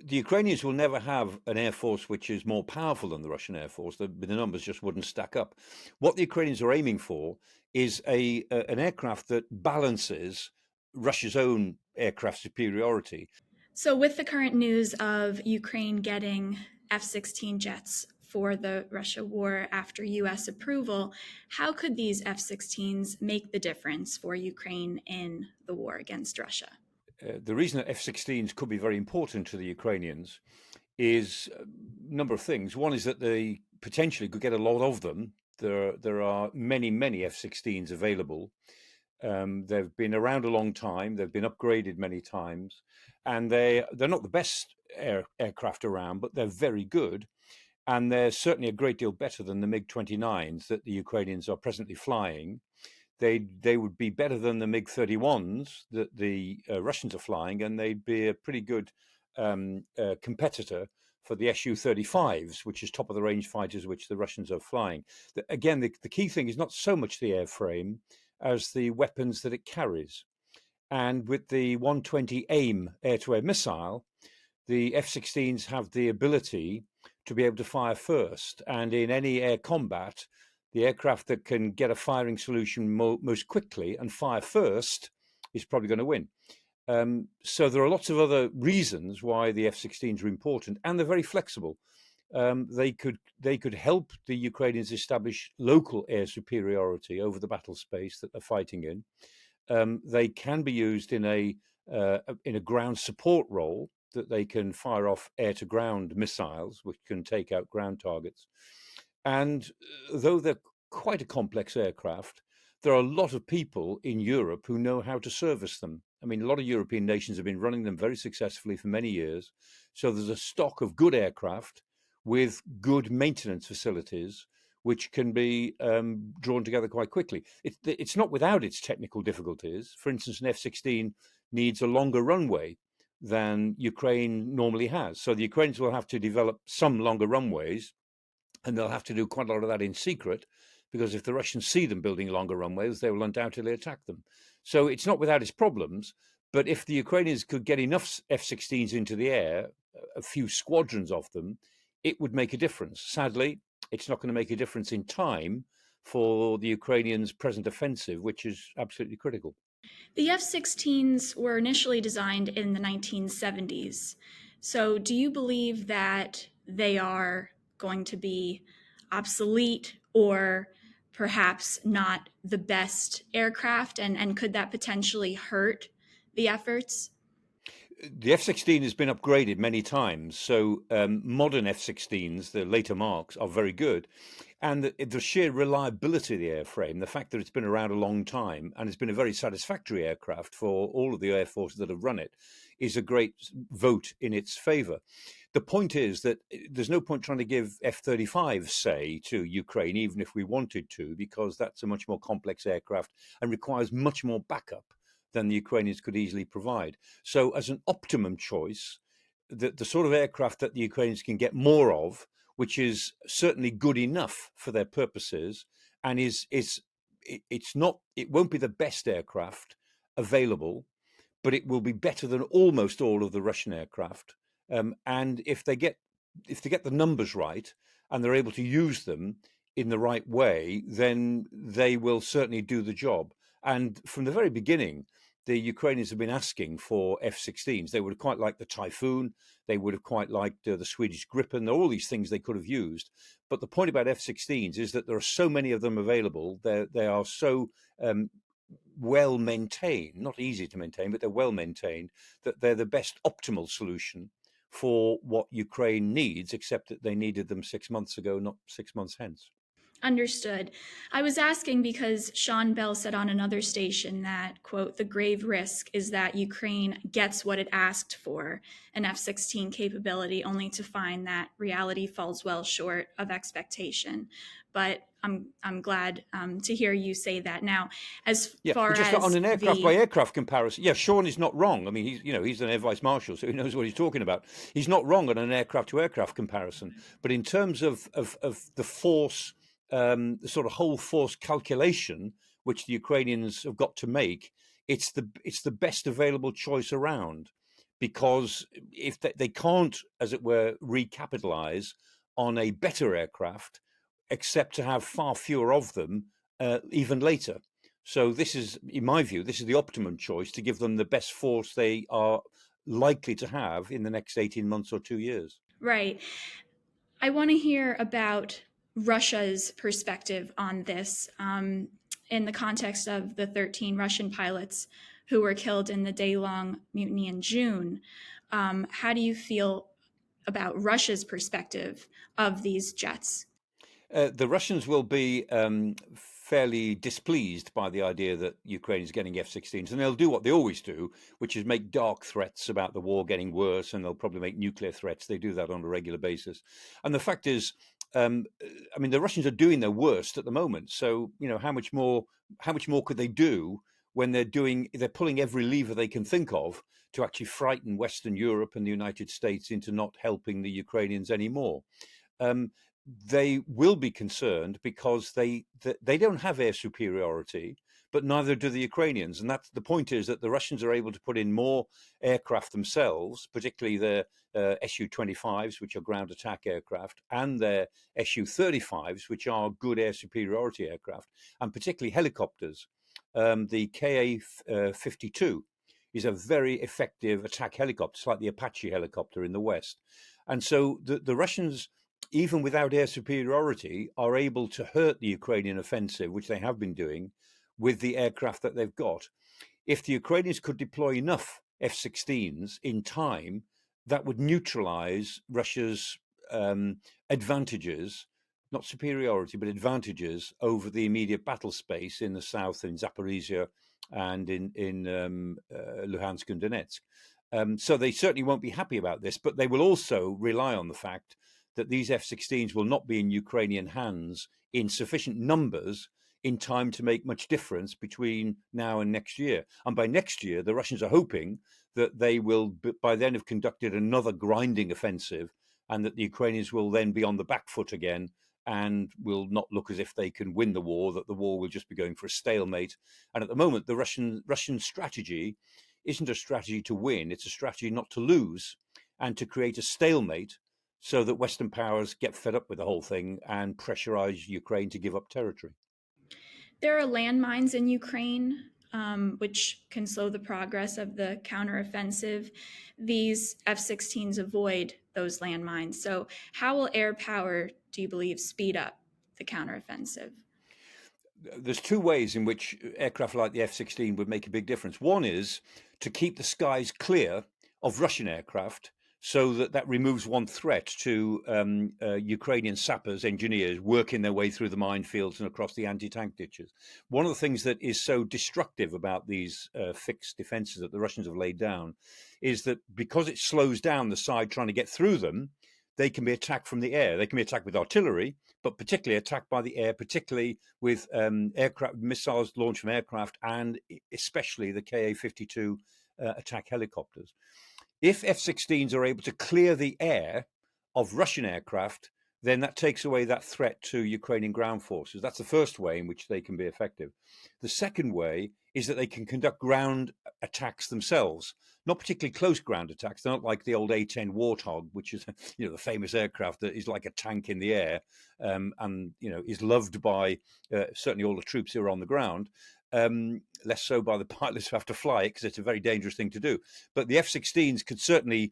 The Ukrainians will never have an air force which is more powerful than the Russian air force. The numbers just wouldn't stack up. What the Ukrainians are aiming for is an aircraft that balances Russia's own aircraft superiority. So, with the current news of Ukraine getting F 16 jets for the Russia war after US approval, how could these F 16s make the difference for Ukraine in the war against Russia? The reason that F-16s could be very important to the Ukrainians is a number of things. One is that they potentially could get a lot of them. There are many F-16s available. They've been around a long time. They've been upgraded many times, and they're not the best aircraft around, but they're very good. And they're certainly a great deal better than the MiG-29s that the Ukrainians are presently flying. They would be better than the MiG-31s that the Russians are flying, and they'd be a pretty good competitor for the Su-35s, which is top of the range fighters, which the Russians are flying. Again, the key thing is not so much the airframe as the weapons that it carries. And with the 120 AIM air-to-air missile, the F-16s have the ability to be able to fire first. And in any air combat, the aircraft that can get a firing solution most quickly and fire first is probably going to win. So there are lots of other reasons why the F-16s are important, and they're very flexible. They could help the Ukrainians establish local air superiority over the battle space that they're fighting in. They can be used in a ground support role, that they can fire off air-to-ground missiles, which can take out ground targets. And though they're quite a complex aircraft, there are a lot of people in Europe who know how to service them. I mean, a lot of European nations have been running them very successfully for many years. So there's a stock of good aircraft with good maintenance facilities, which can be drawn together quite quickly. It's not without its technical difficulties. For instance, an F-16 needs a longer runway than Ukraine normally has. So the Ukrainians will have to develop some longer runways, and they'll have to do quite a lot of that in secret, because if the Russians see them building longer runways, they will undoubtedly attack them. So it's not without its problems, but if the Ukrainians could get enough F-16s into the air, a few squadrons of them, it would make a difference. Sadly, it's not going to make a difference in time for the Ukrainians' present offensive, which is absolutely critical. The F 16s were initially designed in the 1970s. So, do you believe that they are going to be obsolete or perhaps not the best aircraft? And could that potentially hurt the efforts? The F-16 has been upgraded many times, so modern F-16s, the later marks, are very good. And the sheer reliability of the airframe, the fact that it's been around a long time and it's been a very satisfactory aircraft for all of the air forces that have run it, is a great vote in its favor. The point is that there's no point trying to give F-35, say, to Ukraine, even if we wanted to, because that's a much more complex aircraft and requires much more backup than the Ukrainians could easily provide. So, as an optimum choice, the sort of aircraft that the Ukrainians can get more of, which is certainly good enough for their purposes, and it won't be the best aircraft available, but it will be better than almost all of the Russian aircraft. And if they get the numbers right and they're able to use them in the right way, then they will certainly do the job. And from the very beginning, the Ukrainians have been asking for F-16s. They would have quite liked the Typhoon. They would have quite liked the Swedish Gripen. There are all these things they could have used. But the point about F-16s is that there are so many of them available. They are so well maintained, not easy to maintain, but they're well maintained, that they're the best optimal solution for what Ukraine needs, except that they needed them 6 months ago, not 6 months hence. Understood. I was asking because Sean Bell said on another station that, quote, the grave risk is that Ukraine gets what it asked for, an F 16 capability, only to find that reality falls well short of expectation. But I'm glad to hear you say that. Now, as Yeah, far but just on as an aircraft by the aircraft comparison, yeah, Sean is not wrong. I mean, he's an air vice marshal, so he knows what he's talking about. He's not wrong on an aircraft to aircraft comparison, but in terms of the force, the sort of whole force calculation which the Ukrainians have got to make, it's the best available choice around, because if they can't, as it were, recapitalize on a better aircraft, except to have far fewer of them even later. So this is, in my view, this is the optimum choice to give them the best force they are likely to have in the next 18 months or 2 years. Right. I want to hear about Russia's perspective on this in the context of the 13 Russian pilots who were killed in the day-long mutiny in June. How do you feel about Russia's perspective of these jets? The Russians will be fairly displeased by the idea that Ukraine is getting F-16s, and they'll do what they always do, which is make dark threats about the war getting worse, and they'll probably make nuclear threats. They do that on a regular basis. And the fact is, I mean, the Russians are doing their worst at the moment. So, how much more could they do when they're pulling every lever they can think of to actually frighten Western Europe and the United States into not helping the Ukrainians anymore? Um, they will be concerned because they don't have air superiority, but neither do the Ukrainians. And that's the point, is that the Russians are able to put in more aircraft themselves, particularly their Su-25s, which are ground attack aircraft, and their Su-35s, which are good air superiority aircraft, and particularly helicopters. The Ka-52 is a very effective attack helicopter, it's like the Apache helicopter in the West. And so the Russians, even without air superiority, are able to hurt the Ukrainian offensive, which they have been doing, with the aircraft that they've got. If the Ukrainians could deploy enough F-16s in time, that would neutralize Russia's advantages, not superiority, but advantages over the immediate battle space in the south, in Zaporizhia and in Luhansk and Donetsk. So they certainly won't be happy about this, but they will also rely on the fact that these F-16s will not be in Ukrainian hands in sufficient numbers in time to make much difference between now and next year. And by next year, the Russians are hoping that they will, by then, have conducted another grinding offensive, and that the Ukrainians will then be on the back foot again and will not look as if they can win the war, that the war will just be going for a stalemate. And at the moment, the Russian strategy isn't a strategy to win, it's a strategy not to lose and to create a stalemate so that Western powers get fed up with the whole thing and pressurize Ukraine to give up territory. There are landmines in Ukraine, which can slow the progress of the counteroffensive. These F 16s avoid those landmines. So, how will air power, do you believe, speed up the counteroffensive? There's two ways in which aircraft like the F-16 would make a big difference. One is to keep the skies clear of Russian aircraft, so that removes one threat to Ukrainian sappers, engineers working their way through the minefields and across the anti-tank ditches. One of the things that is so destructive about these fixed defenses that the Russians have laid down is that because it slows down the side trying to get through them, they can be attacked from the air. They can be attacked with artillery, but particularly attacked by the air, particularly with aircraft missiles launched from aircraft, and especially the Ka-52 attack helicopters. If F-16s are able to clear the air of Russian aircraft, then that takes away that threat to Ukrainian ground forces. That's the first way in which they can be effective. The second way is that they can conduct ground attacks themselves, not particularly close ground attacks. They're not like the old A-10 Warthog, which is the famous aircraft that is like a tank in the air, and is loved by certainly all the troops who are on the ground. Less so by the pilots who have to fly it, because it's a very dangerous thing to do. But the F-16s could certainly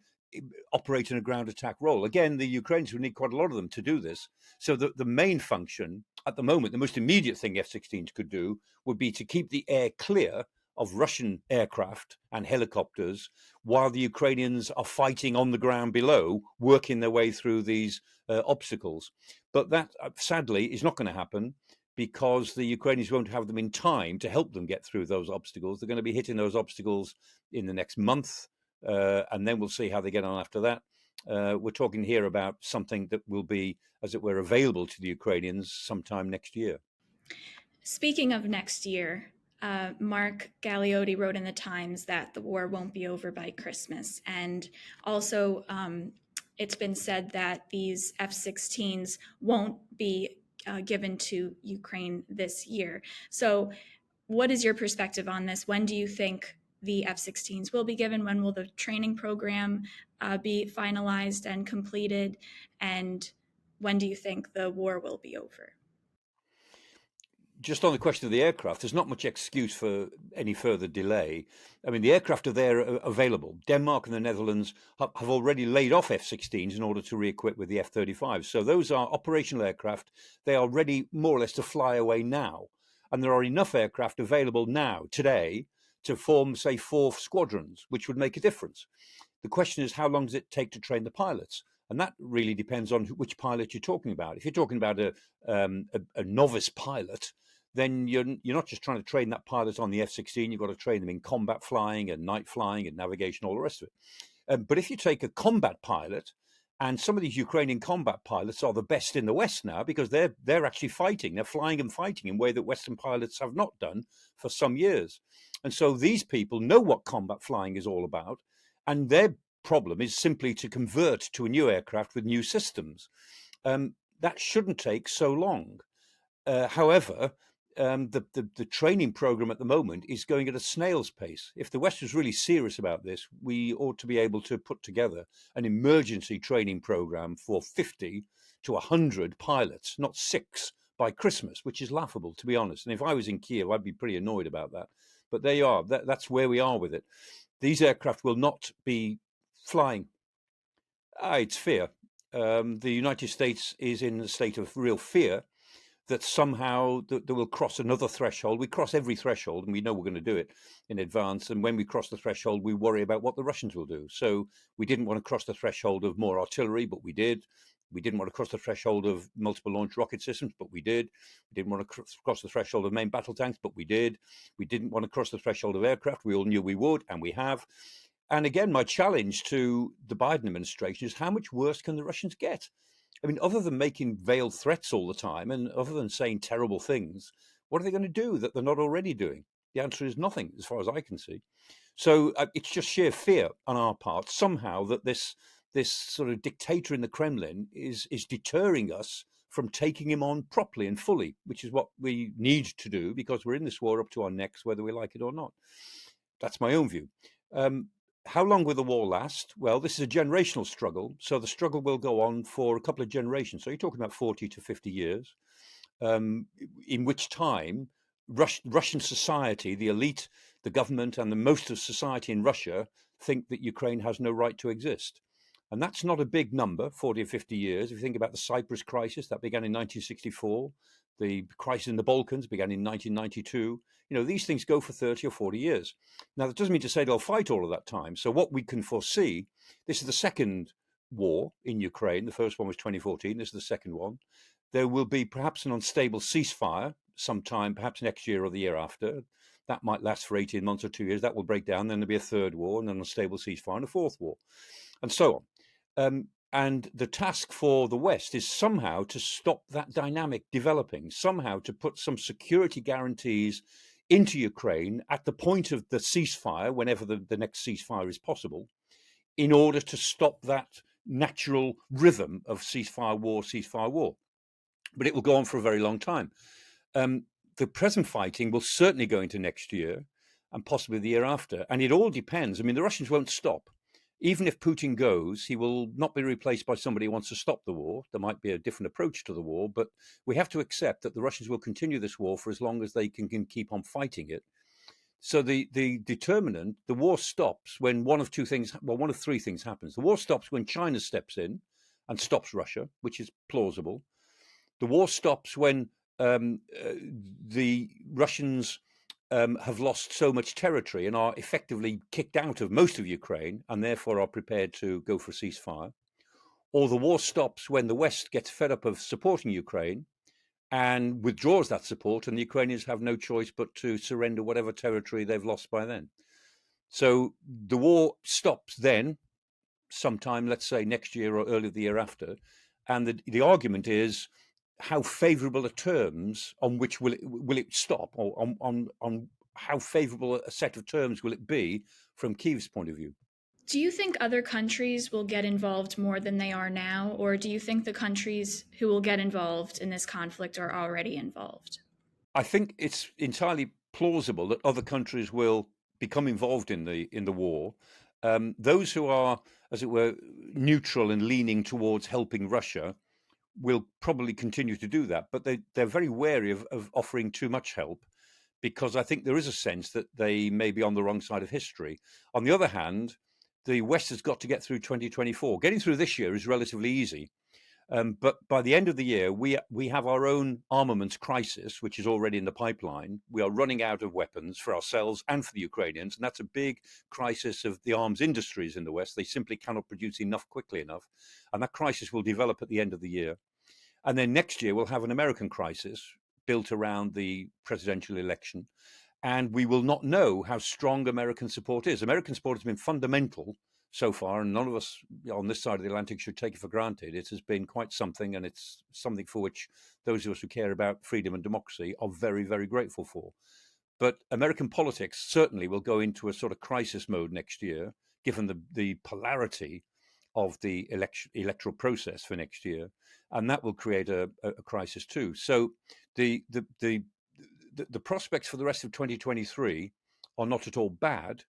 operate in a ground attack role. Again, the Ukrainians would need quite a lot of them to do this. So the main function at the moment, the most immediate thing F-16s could do, would be to keep the air clear of Russian aircraft and helicopters while the Ukrainians are fighting on the ground below, working their way through these obstacles. But that, sadly, is not going to happen, because the Ukrainians won't have them in time to help them get through those obstacles. They're going to be hitting those obstacles in the next month, and then we'll see how they get on after that. We're talking here about something that will be, as it were, available to the Ukrainians sometime next year. Speaking of next year, Mark Galeotti wrote in the Times that the war won't be over by Christmas. And also, it's been said that these F 16s won't be given to Ukraine this year. So, what is your perspective on this? When do you think the F-16s will be given? When will the training program be finalized and completed? And when do you think the war will be over? Just on the question of the aircraft, there's not much excuse for any further delay. I mean, the aircraft are there available. Denmark and the Netherlands have already laid off F-16s in order to re-equip with the F-35. So those are operational aircraft. They are ready more or less to fly away now. And there are enough aircraft available now, today, to form, say, 4 squadrons, which would make a difference. The question is, how long does it take to train the pilots? And that really depends on which pilot you're talking about. If you're talking about a novice pilot, then you're not just trying to train that pilot on the F-16. You've got to train them in combat flying and night flying and navigation, all the rest of it. But if you take a combat pilot, and some of these Ukrainian combat pilots are the best in the West now because they're actually fighting. They're flying and fighting in a way that Western pilots have not done for some years. And so these people know what combat flying is all about. And their problem is simply to convert to a new aircraft with new systems. That shouldn't take so long. However, the training program at the moment is going at a snail's pace. If the West was really serious about this, we ought to be able to put together an emergency training program for 50 to 100 pilots, not 6 by Christmas, which is laughable, to be honest. And if I was in Kiev, I'd be pretty annoyed about that. But there you are. That's where we are with it. These aircraft will not be flying. It's fear. The United States is in a state of real fear that somehow they will cross another threshold. We cross every threshold, and we know we're going to do it in advance. And when we cross the threshold, we worry about what the Russians will do. So we didn't want to cross the threshold of more artillery, but we did. We didn't want to cross the threshold of multiple launch rocket systems, but we did. We didn't want to cross the threshold of main battle tanks, but we did. We didn't want to cross the threshold of aircraft. We all knew we would, and we have. And again, my challenge to the Biden administration is, how much worse can the Russians get? I mean, other than making veiled threats all the time and other than saying terrible things, what are they going to do that they're not already doing? The answer is nothing, as far as I can see. So it's just sheer fear on our part, somehow, that this sort of dictator in the Kremlin is deterring us from taking him on properly and fully, which is what we need to do, because we're in this war up to our necks, whether we like it or not. That's my own view. How long will the war last? Well, this is a generational struggle, so the struggle will go on for a couple of generations. So you're talking about 40 to 50 years, in which time Russian society, the elite, the government, and the most of society in Russia think that Ukraine has no right to exist. And that's not a big number, 40 or 50 years. If you think about the Cyprus crisis, that began in 1964. The crisis in the Balkans began in 1992. These things go for 30 or 40 years. Now, that doesn't mean to say they'll fight all of that time. So what we can foresee, this is the second war in Ukraine. The first one was 2014. This is the second one. There will be perhaps an unstable ceasefire sometime, perhaps next year or the year after. That might last for 18 months or 2 years. That will break down. Then there'll be a third war and an unstable ceasefire and a fourth war, and so on. And the task for the West is somehow to stop that dynamic developing, somehow to put some security guarantees into Ukraine at the point of the ceasefire, whenever the next ceasefire is possible, in order to stop that natural rhythm of ceasefire, war. But it will go on for a very long time. The present fighting will certainly go into next year and possibly the year after. And it all depends. I mean, the Russians won't stop. Even if Putin goes, he will not be replaced by somebody who wants to stop the war. There might be a different approach to the war, but we have to accept that the Russians will continue this war for as long as they can keep on fighting it. So the determinant, the war stops when one of three things happens. The war stops when China steps in and stops Russia, which is plausible. The war stops when the Russians have lost so much territory and are effectively kicked out of most of Ukraine and therefore are prepared to go for a ceasefire. Or the war stops when the West gets fed up of supporting Ukraine and withdraws that support, and the Ukrainians have no choice but to surrender whatever territory they've lost by then. So the war stops then, sometime, let's say next year or early the year after. And the argument is, how favourable are terms on which will it stop, or on how favourable a set of terms will it be from Kyiv's point of view? Do you think other countries will get involved more than they are now, or do you think the countries who will get involved in this conflict are already involved? I think it's entirely plausible that other countries will become involved in the war. Those who are, as it were, neutral and leaning towards helping Russia will probably continue to do that, but they're very wary of offering too much help, because I think there is a sense that they may be on the wrong side of history. On the other hand, the West has got to get through 2024. Getting through this year is relatively easy. But by the end of the year, we have our own armaments crisis, which is already in the pipeline. We are running out of weapons for ourselves and for the Ukrainians, and that's a big crisis of the arms industries in the West. They simply cannot produce enough quickly enough, and that crisis will develop at the end of the year. And then next year, we'll have an American crisis built around the presidential election. And we will not know how strong American support is. American support has been fundamental so far, and none of us on this side of the Atlantic should take it for granted. It has been quite something, and it's something for which those of us who care about freedom and democracy are very, very grateful for. But American politics certainly will go into a sort of crisis mode next year, given the polarity of the electoral process for next year, and that will create a crisis too. So the prospects for the rest of 2023 are not at all bad,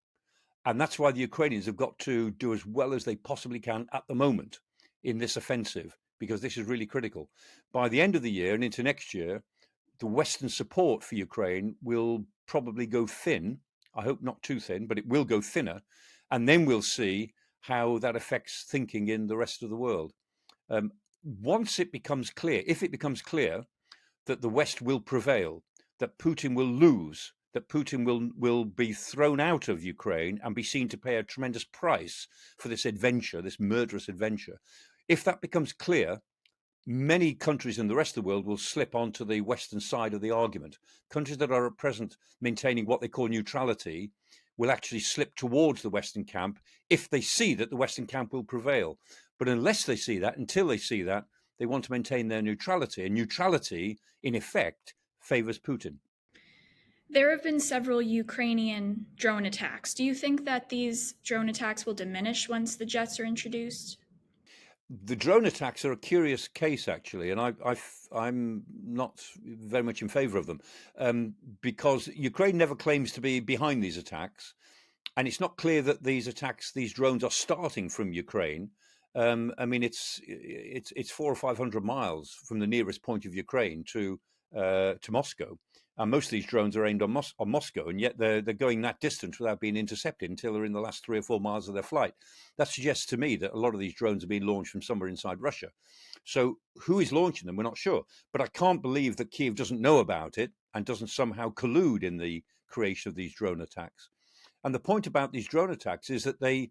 and that's why the Ukrainians have got to do as well as they possibly can at the moment in this offensive, because this is really critical. By the end of the year and into next year, the Western support for Ukraine will probably go thin. I hope not too thin, but it will go thinner. And then we'll see how that affects thinking in the rest of the world. Once it becomes clear, if it becomes clear that the West will prevail, that Putin will lose, that Putin will be thrown out of Ukraine and be seen to pay a tremendous price for this adventure, this murderous adventure. If that becomes clear, many countries in the rest of the world will slip onto the Western side of the argument. Countries that are at present maintaining what they call neutrality will actually slip towards the Western camp if they see that the Western camp will prevail. But unless they see that, until they see that, they want to maintain their neutrality. And neutrality, in effect, favors Putin. There have been several Ukrainian drone attacks. Do you think that these drone attacks will diminish once the jets are introduced? The drone attacks are a curious case, actually, and I'm not very much in favor of them, because Ukraine never claims to be behind these attacks, and it's not clear that these drones are starting from Ukraine. I mean, it's 400 or 500 miles from the nearest point of Ukraine to Moscow, and most of these drones are aimed on Moscow, and yet they're going that distance without being intercepted until they're in the last 3 or 4 miles of their flight. That suggests to me that a lot of these drones are being launched from somewhere inside Russia. So who is launching them? We're not sure. But I can't believe that Kiev doesn't know about it and doesn't somehow collude in the creation of these drone attacks. And the point about these drone attacks is that they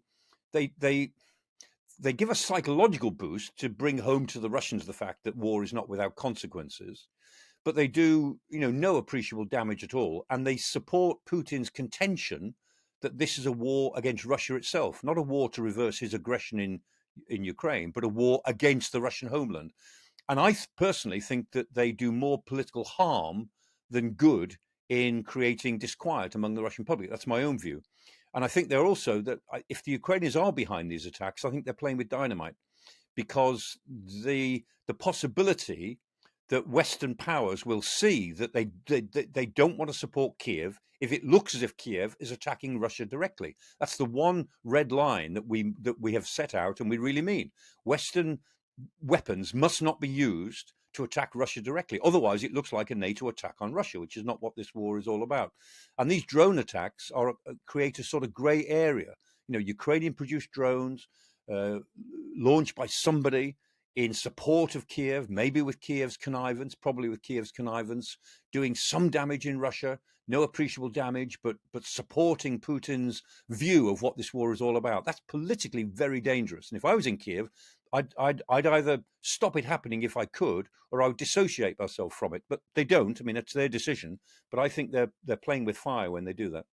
give a psychological boost to bring home to the Russians the fact that war is not without consequences, but they do, no appreciable damage at all. And they support Putin's contention that this is a war against Russia itself, not a war to reverse his aggression in Ukraine, but a war against the Russian homeland. And I personally think that they do more political harm than good in creating disquiet among the Russian public. That's my own view. And I think they're also that if the Ukrainians are behind these attacks, I think they're playing with dynamite, because the possibility that Western powers will see that they don't want to support Kiev if it looks as if Kiev is attacking Russia directly. That's the one red line that we have set out, and we really mean. Western weapons must not be used to attack Russia directly. Otherwise, it looks like a NATO attack on Russia, which is not what this war is all about. And these drone attacks create a sort of grey area. Ukrainian-produced drones launched by somebody in support of Kiev, maybe with Kiev's connivance, probably with Kiev's connivance, doing some damage in Russia, no appreciable damage, but supporting Putin's view of what this war is all about. That's politically very dangerous. And if I was in Kiev, I'd either stop it happening if I could, or I would dissociate myself from it. But they don't. I mean, it's their decision. But I think they're playing with fire when they do that.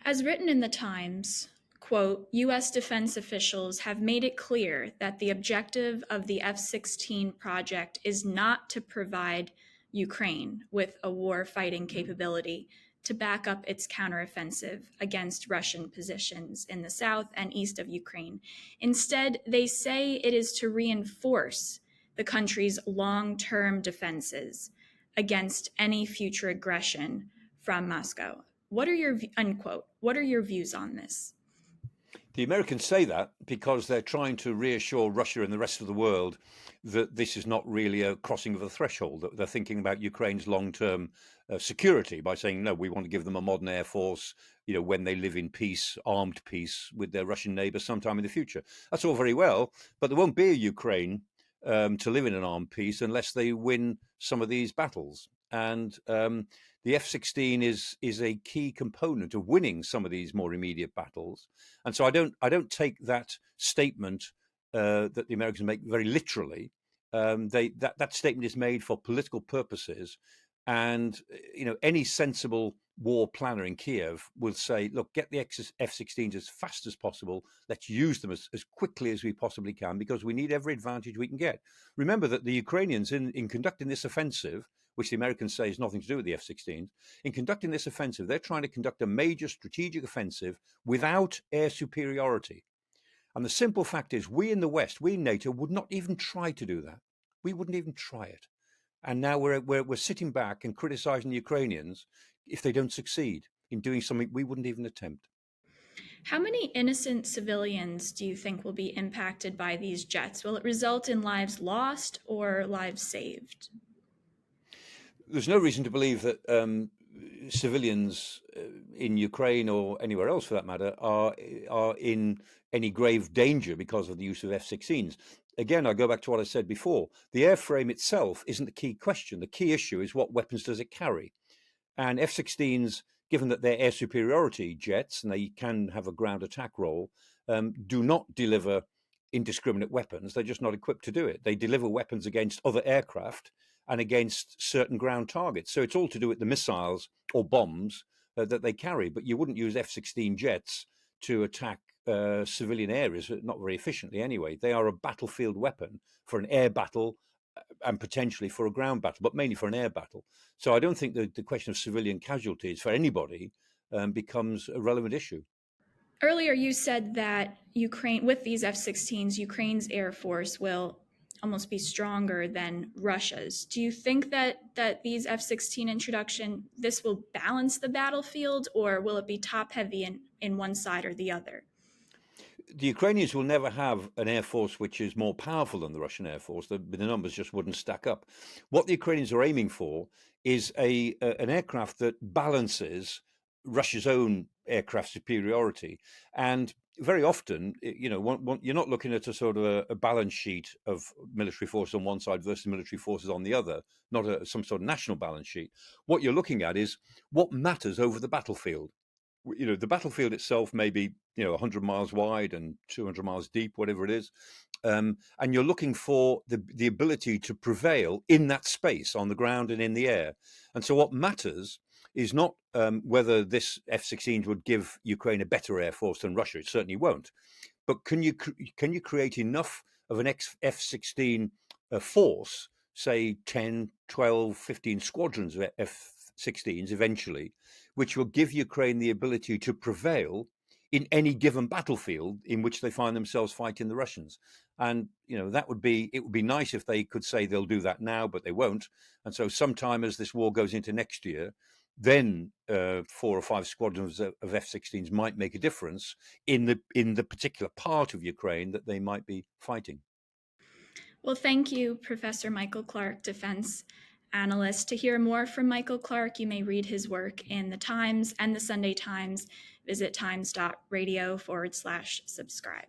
As written in the Times, quote, U.S. defense officials have made it clear that the objective of the F-16 project is not to provide Ukraine with a war-fighting capability to back up its counteroffensive against Russian positions in the south and east of Ukraine. Instead, they say it is to reinforce the country's long-term defenses against any future aggression from Moscow. What are your unquote? What are your views on this? The Americans say that because they're trying to reassure Russia and the rest of the world that this is not really a crossing of a threshold, that they're thinking about Ukraine's long-term security by saying, no, we want to give them a modern air force, when they live in peace, armed peace with their Russian neighbors sometime in the future. That's all very well, but there won't be a Ukraine to live in an armed peace unless they win some of these battles. And the F-16 is a key component of winning some of these more immediate battles. And so I don't take that statement that the Americans make very literally. That statement is made for political purposes, and any sensible war planner in Kiev will say, look, get the F-16s as fast as possible. Let's use them as quickly as we possibly can, because we need every advantage we can get. Remember that the Ukrainians, in conducting this offensive, which the Americans say has nothing to do with the F-16s, in conducting this offensive, they're trying to conduct a major strategic offensive without air superiority. And the simple fact is, we in the West, we in NATO, would not even try to do that. We wouldn't even try it. And now we're sitting back and criticizing the Ukrainians if they don't succeed in doing something we wouldn't even attempt. How many innocent civilians do you think will be impacted by these jets? Will it result in lives lost or lives saved? There's no reason to believe that civilians in Ukraine or anywhere else, for that matter, are in any grave danger because of the use of F-16s. Again, I go back to what I said before. The airframe itself isn't the key question. The key issue is, what weapons does it carry? And F-16s, given that they're air superiority jets and they can have a ground attack role, do not deliver indiscriminate weapons. They're just not equipped to do it. They deliver weapons against other aircraft and against certain ground targets. So it's all to do with the missiles or bombs that they carry. But you wouldn't use F-16 jets to attack civilian areas, not very efficiently anyway. They are a battlefield weapon for an air battle and potentially for a ground battle, but mainly for an air battle. So I don't think that the question of civilian casualties for anybody becomes a relevant issue. Earlier, you said that Ukraine, with these F-16s, Ukraine's air force will almost be stronger than Russia's. Do you think that these F-16 introduction, this will balance the battlefield, or will it be top heavy in one side or the other? The Ukrainians will never have an air force which is more powerful than the Russian air force. The numbers just wouldn't stack up. What the Ukrainians are aiming for is an aircraft that balances Russia's own aircraft superiority. And very often, you're not looking at a sort of a balance sheet of military force on one side versus military forces on the other, not some sort of national balance sheet. What you're looking at is what matters over the battlefield. The battlefield itself may be 100 miles wide and 200 miles deep, whatever it is, and you're looking for the ability to prevail in that space on the ground and in the air. And so what matters is not whether this F-16 would give Ukraine a better air force than Russia. It certainly won't. But can you create enough of an F-16 force, say 10, 12, 15 squadrons of F-16s eventually, which will give Ukraine the ability to prevail in any given battlefield in which they find themselves fighting the Russians? And it would be nice if they could say they'll do that now, but they won't. And so sometime as this war goes into next year, then 4 or 5 squadrons of F-16s might make a difference in the particular part of Ukraine that they might be fighting. Well, thank you, Professor Michael Clarke, defense analyst. To hear more from Michael Clarke, you may read his work in the Times and the Sunday Times. Visit times.radio/subscribe.